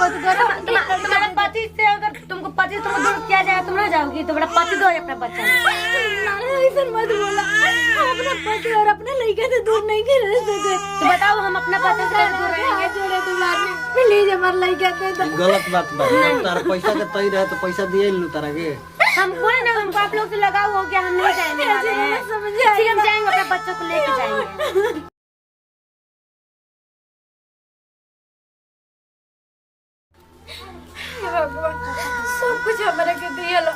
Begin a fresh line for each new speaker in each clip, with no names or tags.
मत करो।
तुम्हारा पति से अगर तुमको पति तुमको दूर किया जाए तुम रह जाओगी तो बड़ा पति दो अपना बच्चा।
ऐसा मत बोला, हम अपना पति और अपने लड़के से दूर नहीं कर सकते।
तो बताओ हम अपना पति से दूर रहेंगे?
जोड़े तुम्हारे प्लीज हमारे लड़के से।
गलत बात बा। तार पैसा के तई रहे तो पैसा दिए लू तारा के।
हम बोले ना हमको आप लोग से लगाव हो गया, हम नहीं जाएंगे वाले हैं। ठीक, हम जाएंगे अपने बच्चों को लेके जाएंगे।
भगवान सब कुछ हमारा के दिया ला,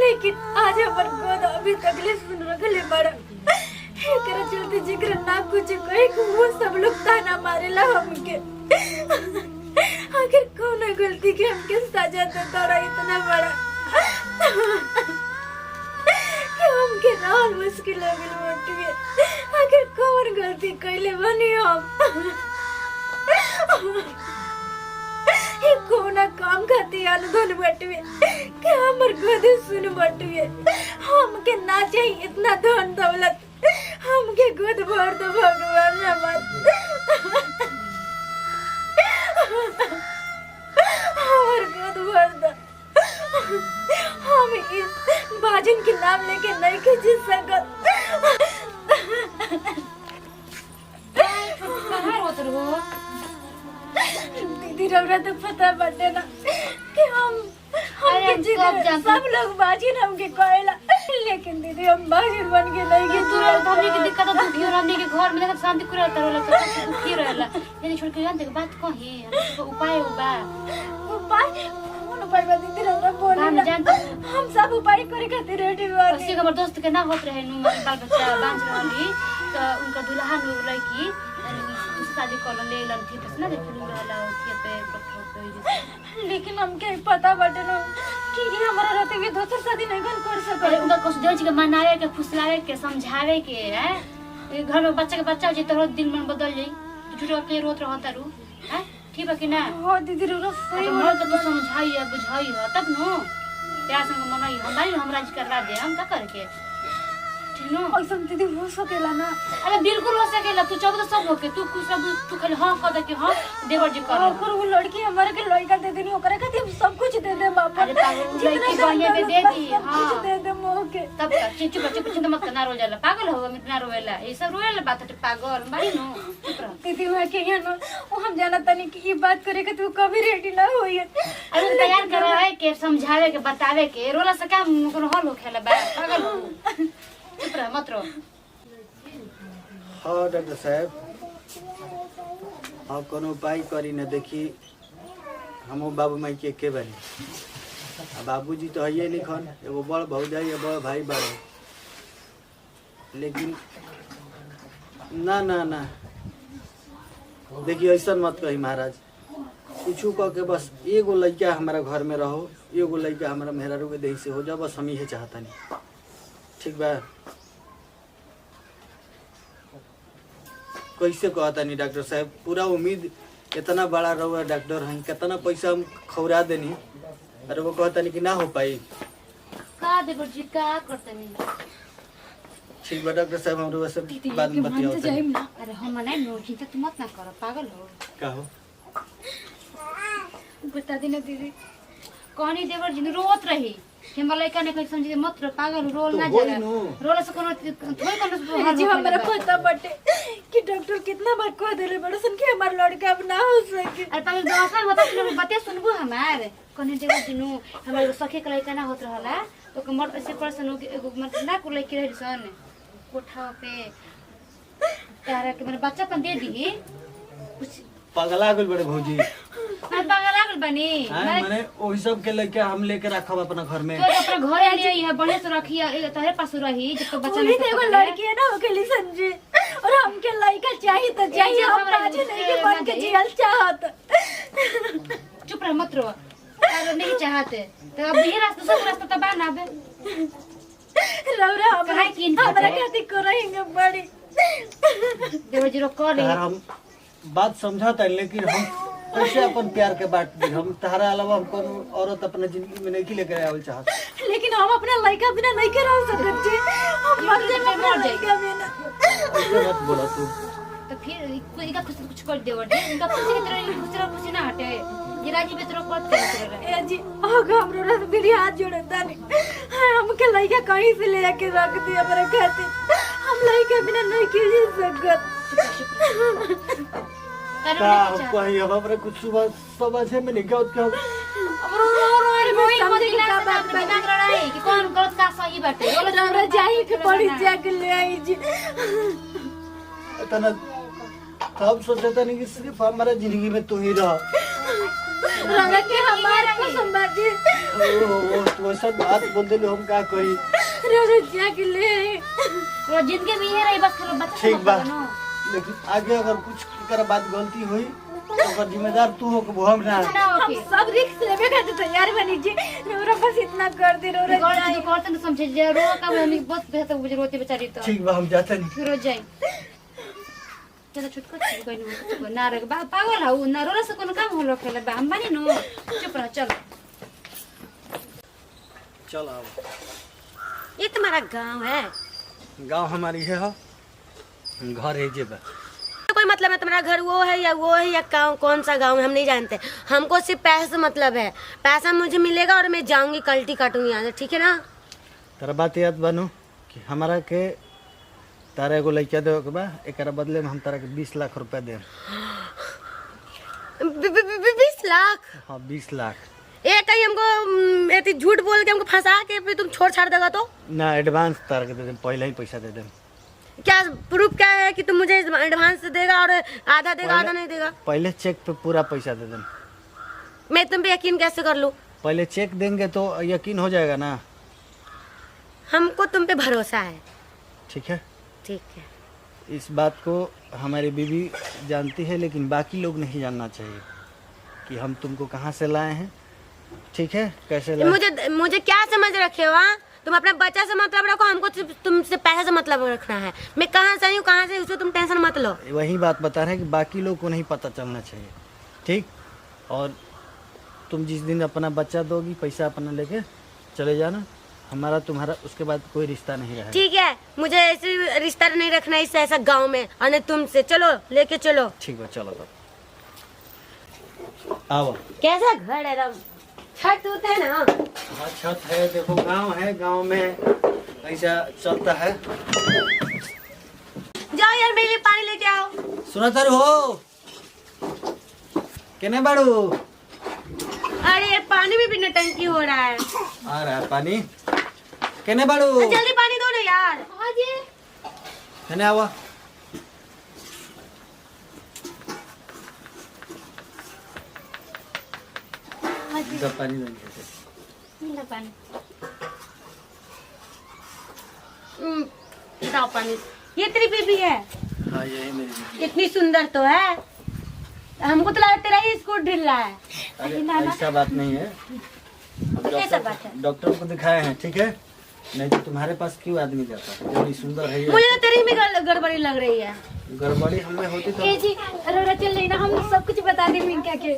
लेकिन आज हमार गोद अभी तकलीफ सुन रखले बड़ा। एकरा चलते जिक्र ना कुछ कोई वो सब लोग ताना मारेला हमके। आखिर कौन गलती के हमके सजा देता रहा इतना बड़ा कि हमके रहल मुश्किल हो गइल बाटे। आखिर कौन गलती कइले बनी हम? ये कोना काम खाती अनुधन बटवे कि हमर गोदे सुन बटवे। हमके ना चाहिए इतना धन दौलत, हमके गोद भर दो भगवान हमार। हमर गोद भर दो। हम इस बाजिन के नाम लेके नहीं के जी सकत। दीदी रौरा तो पता बटे ना कि सब लोग बाजिन हमके कहेला, लेकिन दीदी हम बाजिन बन के नहीं के
तू तो हमनी के दिक्कत दुखी हो हमनी के घर में देखत शांति करे रहला तो दुखी रहला। यदि छोड़ के जानते बात कही उपाय बा।
उपाय कौन उपाय बा दीदी रौरा बोले
हम
ना।
जानते
हम सब उपाय करे खातिर रेडी बानी।
किसी हमर दोस्त के ना होत रहे नु बाल बच्चा बांझ रहली तो उनका दुल्हा नु लड़की शादी कर ले लन थी तो ना देखलू रहला थी पे पत्थर पे।
लेकिन हमके पता बटे ना कि ये हमारा रहते हुए दोसर शादी नहीं कर सकते।
अरे उनका कुछ देर के मनावे के फुसलावे के समझावे के है। ये घर में बच्चा के बच्चा जे तो दिल मन बदल जाई झूठो के रोत रहता रू है। ठीक बा कि ना?
हां दीदी रो सही
मोर के तो समझाई है बुझाई है तब नो प्यार से मनाई हमारी हमरा जी करवा दे हम का करके ठीक नो।
ऐसा दीदी हो सकेला ना?
अरे बिल्कुल हो सकेला। तू चाहो तो सब हो के तू कुछ सब तू खाली हां कह दे कि हां देवर जी कर।
और वो लड़की हमारे के लड़का दे देनी ओकरा खातिर हम सब कुछ दे दे बाप।
अरे पागल लड़की बढ़िया के दे दी हां
कुछ दे दे मोह के।
तब का चिचू बच्चे कुछ तो मत ना रो जाला। पागल हो इतना रोवेला ये सब रोवेला बात है पागल बारी नो। चुप रह
दीदी मैं के यहाँ वो हम जाना तनी कि ये बात करे के तू कभी रेडी ना होई।
अरे तैयार करे है के समझावे के बतावे के रोला से काम कोनो हल हो खेला बा पागल हो। चुप रह मत रो।
हाँ डॉक्टर साहब हाँ कोनो उपाय करी न। देखी हम बाबू माई के बानी। बाबूजी तो है लिखन एगो बड़ भौजाई बड़ भाई बड़े, लेकिन ना ना ना देखिए ऐसा मत कही महाराज। कुछ कह के बस एगो लड़का हमारा घर में रहो, एगो लड़का हमारा मेहरारू के देही से हो जाओ, बस हम यही चाहता नहीं। ठीक बा? कैसे कहता नहीं डॉक्टर साहब? पूरा उम्मीद इतना बड़ा रहुआ डॉक्टर हैं, कितना पैसा हम खौरा देनी, अरे वो कहता नहीं कि ना हो पाई।
का देवर जी का करते नहीं?
ठीक बा डॉक्टर साहब हम रोज सब बाद में बतियाओ।
अरे हम नहीं नो चिंता तू मत ना कर पागल हो।
का हो
बता देना दीदी।
कहानी देवर जी रोत रही कि हम लड़का ने कहीं समझे मत रो पागल रोल ना
तो
जाला रोल से कोनो थोड़ी कोनो
जी हमरा पता बटे कि डॉक्टर कितना बार कह देले बड़ सन कि हमार लड़का अब ना हो सके।
अरे पागल दोस्त होता फिर बते सुनबो हमार कने देवर जी नु हमार सखे के लड़का ना होत रहला तो कमर ऐसे पर्सन हो एगो मतलब ना को लड़की रही सन कोठा पे तारा के मैंने बच्चा पन दे दी कुछ
पगला गेल बड़े भौजी।
मैं पागल आ गइल बनी
माने ओही सब के लेके हम लेके रखब अपना घर में।
तो अपना घर आ लिए है बढ़िया से रखी है तोहरे पास रही जब तो बच्चा
नहीं एगो लड़की है ना ओके लिसन जी और हमके लड़का चाहिए तो चाहिए हम राजी नहीं के बन के जियल चाहत।
चुप रह मत रो अगर नहीं चाहते तो अब ये रास्ता सब रास्ता तो बना बे
रौरा हमरा खातिर करेंगे बड़ी
देवर जी रो कर ले।
हम बात समझाता है लेकिन हम कैसे अपन प्यार के बात दी? हम तहरा अलावा हम कोनो औरत अपने जिंदगी में नहीं लेकर आवल चाहत।
लेकिन हम अपना लड़का बिना नहीं के रह सकत जी। हम मर जाए मर जाएगा बिना।
ऐसे मत बोला तू।
तो फिर कोई का कुछ कर देवर जी इनका खुशी की तरह खुशी ना हटे ये राजी पे तो बहुत कर रहा
ए जी होगा हमरो रस मेरी हाथ जोड़े तानी हमके लइका कहीं से ले आके रख दिया मेरे खातिर हम लइका बिना नहीं की सकत
का कहीं अब हमरा कुछ सुबह समझ में नहीं क्या क्या
कि कौन गलत का सही बाटे
हमरा जाई के पड़ी जाके ले आई जी
तना तब सोचा था नहीं कि सिर्फ हमारा जिंदगी में तू ही रह
रंगा के हमारे को संभाजी
ओ तो ऐसा बात बोल दे हम का कही
रे जाके ले आई
वो जिंदगी में ही रही बस खाली बच्चा
ठीक बा लेकिन आगे अगर कुछ कर बात गलती हुई तो जिम्मेदार तू हो के हम ना
हम सब रिस्क लेवे खातिर तैयार बनी जी हमरा बस इतना कर दे रो रे
गलती तो करते न समझे जे रो का हम बहुत बेहतर बुझ रोती बेचारी तो
ठीक बा हम जाते नहीं
फिर हो जाए चलो छुटको कोई नहीं ना रे पागल हौ ना रोला से कोनो काम होलो खेले बा हम बानी नो चुप रह चल
चल आओ
ये तुम्हारा गांव है?
गांव हमारी है हो घर है जे बा
कोई मतलब है तुम्हारा घर वो है या गाँव कौन सा गांव है हम नहीं जानते। हमको सिर्फ पैसे से मतलब है। पैसा मुझे मिलेगा और मैं जाऊंगी कल्टी काटूंगी यहाँ से, ठीक है ना?
तेरा बात याद बानू कि हमारा के तारा एगो लड़का दे के बा एकरा बदले में हम तारा के 20 लाख रुपया दे
20 लाख?
हाँ 20 लाख।
ये कहीं हमको ऐसी झूठ बोल के हमको फंसा के फिर तुम छोड़ छाड़ देगा तो?
ना एडवांस तारा के दे दे, पहले ही पैसा दे दे।
क्या प्रूफ क्या है कि तुम मुझे एडवांस देगा और आधा देगा आधा नहीं देगा?
पहले चेक पे पूरा पैसा दे दे।
मैं तुम पे यकीन कैसे कर लूँ?
पहले चेक देंगे तो यकीन हो जाएगा ना।
हमको तुम पे भरोसा है।
ठीक है,
ठीक है।
इस बात को हमारी बीवी जानती है लेकिन बाकी लोग नहीं जानना चाहिए कि हम तुमको कहाँ से लाए हैं। ठीक है, कैसे लाए?
मुझे क्या समझ रखे हो? हाँ, तुम अपना बच्चा से मतलब रखो, हमको तुमसे पैसे से मतलब रखना है। मैं कहाँ से आई हूँ कहाँ से, उससे तुम टेंशन मत लो।
वही बात बता रहे हैं कि बाकी लोग को नहीं पता चलना चाहिए। ठीक, और तुम जिस दिन अपना बच्चा दोगी पैसा अपना लेके चले जाना, हमारा तुम्हारा उसके बाद कोई रिश्ता नहीं रहेगा।
ठीक है, मुझे ऐसे रिश्ता नहीं रखना इससे ऐसा गांव में, और नहीं तुमसे। चलो लेके चलो।
ठीक है, चलो तो आओ।
कैसा घर है रम? छत होता है ना?
हाँ छत है, देखो गांव है, गांव में ऐसा चलता है।
जाओ यार मेरे लिए पानी लेके आओ।
सुना तर हो केने बाड़ू?
अरे यार पानी में भी नटंकी हो रहा है।
आ रहा है पानी। केने बाड़ू?
जल्दी पानी दो ना यार।
हाँ जी
केने आवा। इधर पानी नहीं है।
मिला पानी
बताओ पानी। ये तेरी बीबी है?
हाँ यही मेरी बीवी।
इतनी सुंदर तो है, हमको तो लगा तेरा ही स्कूट ढिल रहा है।
अरे ऐसा बात नहीं है,
कैसा बात है?
डॉक्टर को दिखाए हैं। ठीक है, नहीं तो तुम्हारे पास क्यों आदमी जाता? बड़ी सुंदर है ये।
मुझे तो तेरी में गड़बड़ी लग रही है।
गड़बड़ी हमें होती तो
ए जी रोरा चल रही ना, हम सब कुछ बता देंगे इनका के।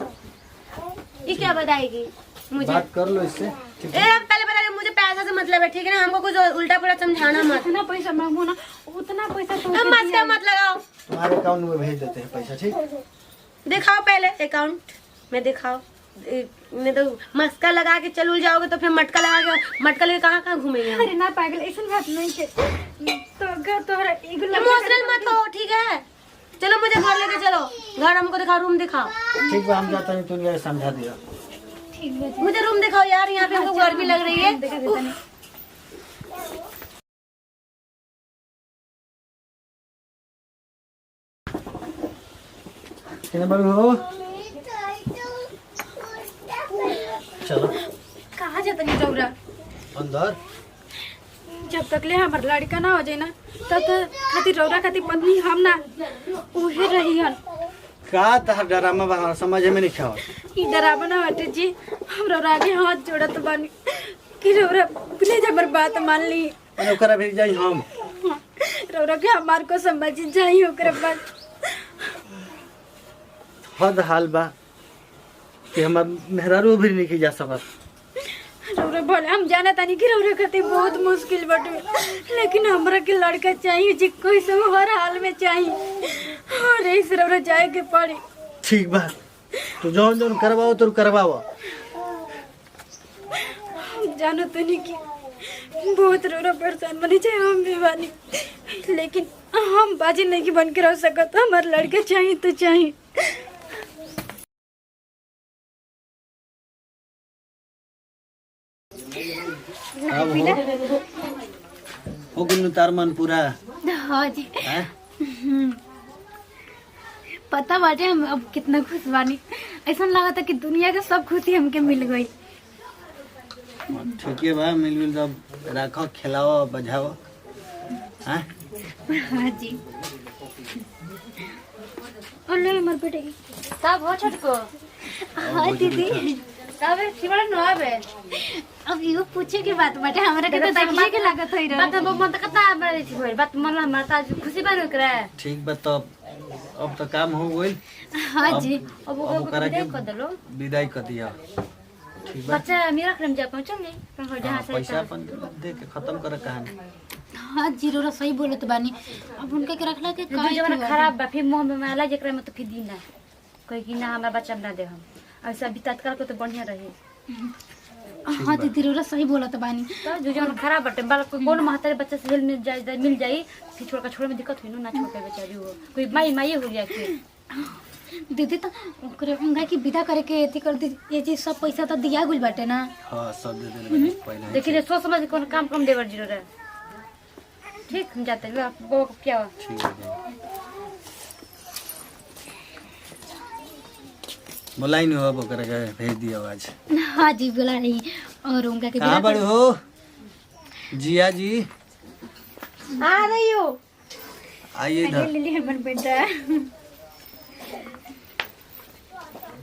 ये क्या बताएगी मुझे?
बात कर लो इससे। ठीक है,
पहले बता दे, मुझे पैसा से मतलब है, ठीक है ना? हमको कुछ उल्टा पुल्टा समझाना मत।
इतना पैसा मांगो ना, उतना पैसा तो
अब मत का मत लगाओ।
तुम्हारे अकाउंट में भेज देते हैं पैसा। ठीक,
दिखाओ पहले अकाउंट में, दिखाओ। नहीं तो मस्का लगा के चल उल जाओगे तो फिर मटका लगा के मटका लेके कहाँ कहाँ घूमेंगे हम?
अरे ना पागल, ऐसा बात नहीं के तो घर तोहरा एगो
इमोशनल मत हो, ठीक है? चलो मुझे घर लेके चलो, घर हमको दिखाओ, रूम दिखाओ।
ठीक है, हम जाते हैं। तुमने समझा दिया।
ठीक है।
मुझे रूम दिखाओ यार, यहाँ पे हमको गर्मी लग रही है।
देखा देता नहीं।
कितने बड़े हो? चलो
कहाँ जाता नहीं रौरा?
अंदर।
जब तक ले हमार लड़का ना हो जाए ना तब तक खातिर रौरा खातिर पत्नी हम ना उहे रही हन।
का तहर ड्रामा बना समझ में नहीं खाओ।
ई डरावा ना हटे जी, हम रौरा आगे हाथ जोड़त बानी कि रौरा प्लीज हमार बात मान ली।
अरे ओकरा भेज जाई हम।
रौरा के हमार को समझ जाई ओकरा बात।
हद हाल बा कि हमार मेहरारू भी नहीं जा सकत।
रौरा बोले हम जाना तानी कि रौरा खातिर बहुत मुश्किल बटे, लेकिन हमरा के लड़का चाहिए जी, कोई सब हर हाल में चाहिए, और ऐसे रौरा जाए के पड़ी।
ठीक बा, तो जौन जौन करवाओ तो करवाओ।
जानो तो नहीं कि बहुत रो परेशान बनी चाहे हम भी बानी, लेकिन हम बाजी नहीं की बन के रह सकत। हमारे लड़के चाहिए तो चाहिए।
अब हो गइल तार मन पूरा।
हाँ जी,
हैं?
पता बाटे हम अब कितना खुश बानी। ऐसा लगा था कि दुनिया के सब खुशी हमके मिल गई।
ठीक है बा, मिल सब रखो, खिलाओ, बजाओ। हाँ
हाँ जी। और ले मर बेटे की।
तब हो छोटको
हाँ दीदी,
तब खिबड़ा न आवे।
अब यो पूछे के बात बाटे, हमरा के तो देखिए के लागत होई
बात
रहा।
मन त कता बड़े थी होई बात मन हमरा त आज खुशी बानी ओकरा।
ठीक बा, तो अब तो काम हो गइल।
हाँ जी,
अब वो
अब ओकरा के
कर दलो
विदाई कर दिया। ठीक बा,
बच्चा मेरा क्रम जा पहुंचल नहीं पर हो जहां से
पैसा अपन दे के खत्म कर कहानी।
हाँ जी रोरा सही बोलत बानी। अब उनके के रखला के
जो जमाना खराब बा फिर मुंह में माला जेकरा में तो फिर दी ना कोई कि ना हमरा बच्चा ना दे हम ऐसा भी तत्काल को तो बढ़िया रही।
हाँ दीदी रोरा सही बोलत बानी।
तो जो जमाना खराब बटे बाल कौन महतारे बच्चा से हेल मिल जाई फिर छोड़ में दिक्कत हुई ना छोड़ के बेचारी हो कोई माई हो गया के
दीदी तो ओकरे उंगा की विदा करे के एती कर दी। ये जी सब पैसा तो दिया गुल बाटे ना।
हाँ सब दे देले पहले।
देखिए सोच समझ कौन काम कम देवर जीरो रहे। ठीक हम जाते हैं वो क्या हुआ?
ठीक है, बोलाई नहीं हो ओकरा के भेज दिया आज।
हाँ जी बुला रही। और उनका के
कहाँ बड़े हो जिया जी?
आ रही हो।
आइए इधर
ले ले हमर बेटा।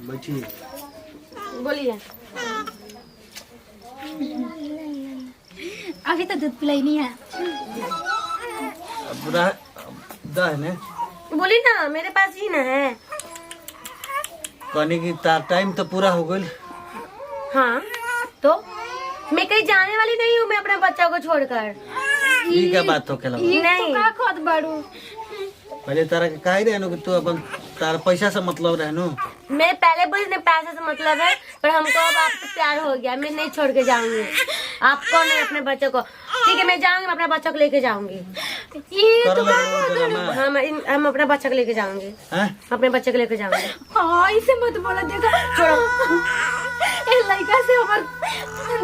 बैठिए।
बोलिए।
अभी तो दूध पिलाई नहीं है।
अब दहने
बोली ना, मेरे पास ही ना है।
कहने की टाइम तो पूरा हो गई।
हाँ तो मैं कहीं जाने वाली नहीं हूँ, मैं अपने बच्चा को छोड़कर।
ये क्या बात हो के
ये
नहीं।
तो का खोद बाड़ू।
पहले तारा के काहे रहनो कि तू अपन तारा पैसा से मतलब रहनो।
मैं पहले बोली नहीं पैसे से मतलब है, पर हमको अब आपसे प्यार हो गया। मैं नहीं छोड़ के जाऊंगी आपको, नहीं अपने बच्चे को। ठीक है मैं जाऊंगी, मैं अपने बच्चा को लेके जाऊंगी।
ये
कर
तो
लो
हम अपने बच्चे को लेके जाऊंगी।
हैं?
अपने बच्चे को लेके जाऊंगी।
हाँ ऐसे मत बोला। देखो छोड़ो ए लड़का से हमर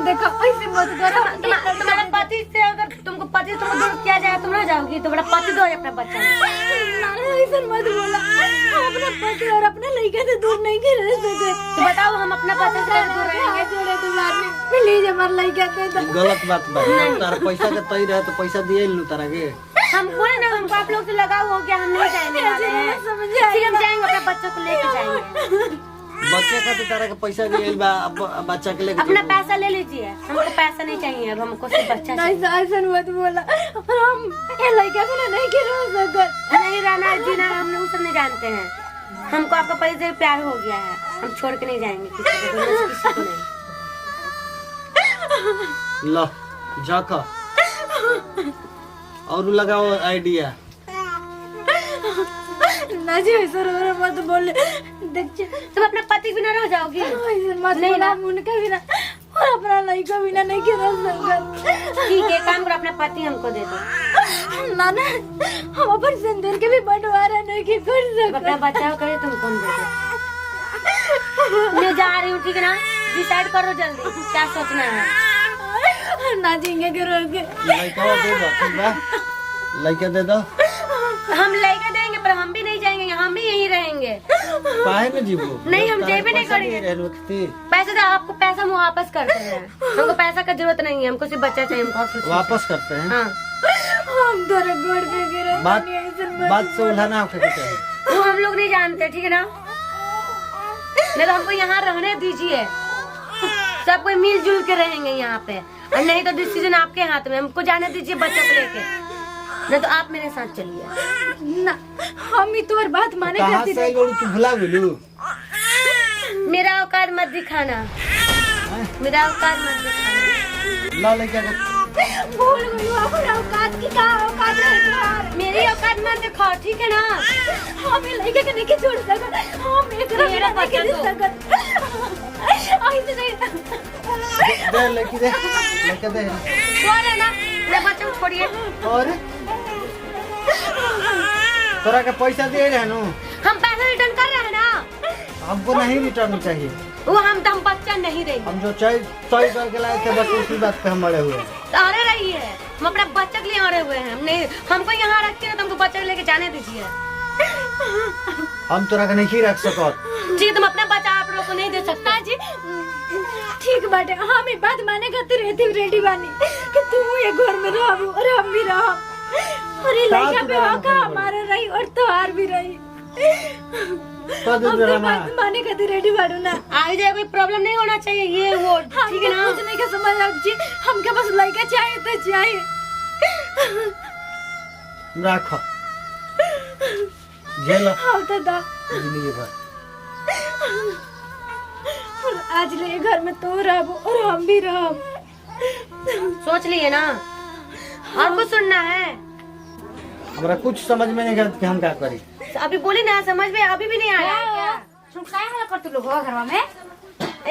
देखो ऐसे मत करो।
तुम्हारे पति से अगर तुमको पति तुमको दूर किया जाए तुम ना जाओगी, तो बड़ा पति दो अपना बच्चा।
ना ऐसे मत बोला। अपना पति और अपना लड़का से दूर नहीं कर सकते।
तो बताओ हम अपना बच्चे से कैसे दूर रहेंगे?
जोड़े तुम्हारे प्लीज हमार लड़का दे दो।
गलत बात बा। तारा पैसा के तई रहे तो पैसा दिए लू तारा के।
हम बोले ना हमको आप लोग से लगाव हो गया, हम नहीं जाने वाले हैं।
समझ
ठीक, हम जाएंगे, अपने बच्चों को लेके जाएंगे।
बच्चे का तो तारा के पैसा दिए बा, अब बच्चा के लेके
अपना
जाओ।
पैसा ले लीजिए, हमको पैसा नहीं चाहिए अब, हमको सिर्फ बच्चा चाहिए।
ऐसा ऐसा मत बोला। हम ये लड़का बिना नहीं गिरा सकते।
नहीं रहना जीना हम लोग सब नहीं जानते हैं। हमको आपका पति से प्यार हो गया है, हम छोड़ के नहीं जाएंगे किसी को, किसी को नहीं।
लो जाका और लगाओ आइडिया।
ना जी ऐसा रो मत बोले। देख
तुम अपना पति बिना रह जाओगी?
ऐसा मत बोला। उनका बिना और अपना लड़का बिना नहीं गिरा सकते।
ठीक है काम करो, अपना पति हमको दे दो।
ना ना हम अपन सिंदूर के भी बंटवारा नहीं की कर सकते।
अपना बचाव करे तुम कौन दे दो। मैं जा रही हूँ, ठीक है ना? डिसाइड करो जल्दी क्या सोचना है।
ना जिंगे करोगे।
लड़का दे दो, ठीक बा? लड़का दे दो।
हम लेके देंगे पर हम भी नहीं जाएंगे, हम भी यहीं रहेंगे।
काहे में जीवो?
नहीं, हम जेबे नहीं करेंगे। पैसे तो आपको पैसा हम वापस करते हैं, हमको पैसा का जरूरत नहीं है, हमको सिर्फ बच्चा चाहिए। हमको खुश
वापस करते हैं।
हाँ
हम तेरे गोड़ पे गिरे।
बात से उल्हाना होके चाहिए।
वो हम लोग नहीं जानते, ठीक है ना? नहीं तो हमको यहाँ रहने दीजिए, सब कोई मिलजुल के रहेंगे यहाँ पे। और नहीं तो डिसीजन आपके हाथ में, हमको जाने दीजिए बच्चों को लेके। नहीं तो आप मेरे साथ चलिए
ना। हम ही तोर बात माने
कहाँ
खातिर
से लोग तू भुला गेलू?
मेरा औकात मत दिखाना, मेरा औकात मत दिखाना।
ला लड़का के
भूल गई। अपन औकात की का औकात है तुम्हार।
मेरी औकात मत मत दिखाओ, ठीक है ना?
हम ये लड़के के नहीं छोड़ सकत, हम एकरा
मेरा
बिना नहीं
बच्चा
कर सकत। ऐसे नहीं
दे लेके दे
कौन है ना? मेरे बच्चे को छोड़िए।
और तोरा के पैसा दे रहे नु,
हम पैसा रिटर्न कर रहे हैं ना।
हमको नहीं रिटर्न चाहिए।
वो हम बच्चा नहीं देंगे।
हम जो सही करके लाए थे बस उसी बात पे हम अड़े हुए हैं।
तो अरे रही है, हम अपने बच्चे के लिए अड़े हुए हैं। हम नहीं, हमको यहाँ रखिए ना, तुमको बच्चे लेके जाने दीजिए।
हम तोरा के नहीं रख सकत।
जी तुम अपना बच्चा आप लोग को नहीं दे सकते।
जी ठीक बाटे, हम ये बात माने खातिर रहती रेडी बानी कि तू ये घर में रह और हम भी रह, और ये लड़का पे हक हमारा रही और त्योहार भी रही। हम तो बात माने खातिर रेडी बाड़ू ना।
आगे जाए कोई प्रॉब्लम नहीं होना चाहिए, ये वो ठीक है ना?
कुछ नहीं का समझ आप जी, हमके बस लड़का चाहिए तो चाहिए।
रखो झेलो
हाँ दादा,
जिंदगी भर।
और आज ले घर में तो रह और हम भी रह।
सोच लिए ना, और कुछ सुनना है?
हमरा कुछ समझ में नहीं आता कि हम क्या करी।
अभी बोली ना, समझ में अभी भी नहीं आया क्या?
तुम काय हाल कर तू लोग घरवा में?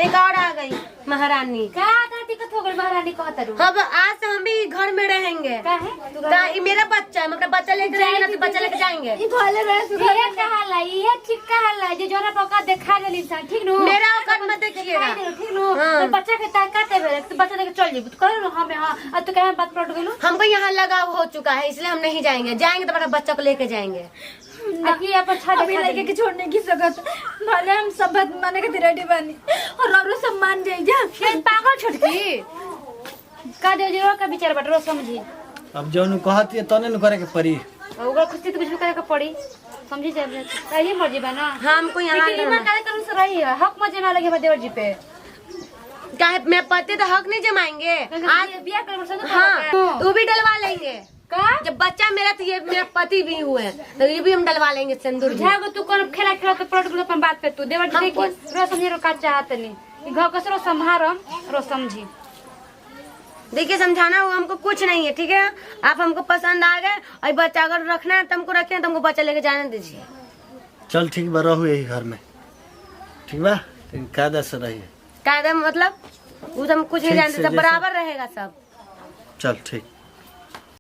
एक और आ गई महारानी।
का दिक्कत हो गई महारानी कहत रू?
अब आज से हम भी घर में रहेंगे।
का है? तू
ये मेरा बच्चा है, मतलब बच्चा लेके जाएंगे ना, तो बच्चा लेके जाएंगे।
ये भले रहे सुधा।
ये का हाल है? ये ठीक का हाल है? जे जोरा पका देखा ले इंसान, ठीक नो?
मेरा औकात मत देखिएगा।
ठीक नो?
हाँ।
तो बच्चा के ताकत है, तो बच्चा लेके चल जेबू। तो कह हमें हां, अब तो कहे बात पलट गेलू।
हमको यहाँ लगाव हो चुका है, इसलिए हम नहीं जाएंगे। जाएंगे तो अपना बच्चा को लेके जाएंगे।
अभी अपन छा
अभी लड़के के छोड़ने की सकत, भले हम सब बात माने खातिर रेडी बानी और औरो सब मान जाई जा।
ये पागल छोटकी का दे जो का विचार बटरो समझी।
अब जो नु कहती है तने नु करे के परी।
ओकर खुशी तो कुछ भी करे के पड़ी, समझी जाए। सही मर्जी बा ना।
हमको यहाँ
लेकिन इमा काय करू से रही है, हक मजे ना लगे बा देवर जी पे।
काहे मैं पति तो हक नहीं जमाएंगे।
आज बियाह कर बरसा
हाँ, तू भी डलवा लेंगे।
का
जब बच्चा मेरा तो ये मेरा पति भी हुए हैं, तो ये भी हम डलवा लेंगे सिंदूर भी।
जागो तू कौन खेला खेला तो पलट गेलो अपन बात पे। तू देवर जी देखी रो समझे रो का चाहत नहीं। ई घर कसरो संभारम रो समझी।
देखिए समझाना वो हमको कुछ नहीं है, ठीक है? आप हमको पसंद आ गए और बच्चा अगर रखना है तुमको रखे, तुमको बच्चा लेके जाने दीजिए।
चल ठीक बा, रहू यही घर में, ठीक बा? लेकिन कायदा से रहिए।
कायदा मतलब वो तो हम कुछ नहीं
ठीक
जानते,
से
सब
जैसे-
बराबर रहेगा सब।
चल ठीक।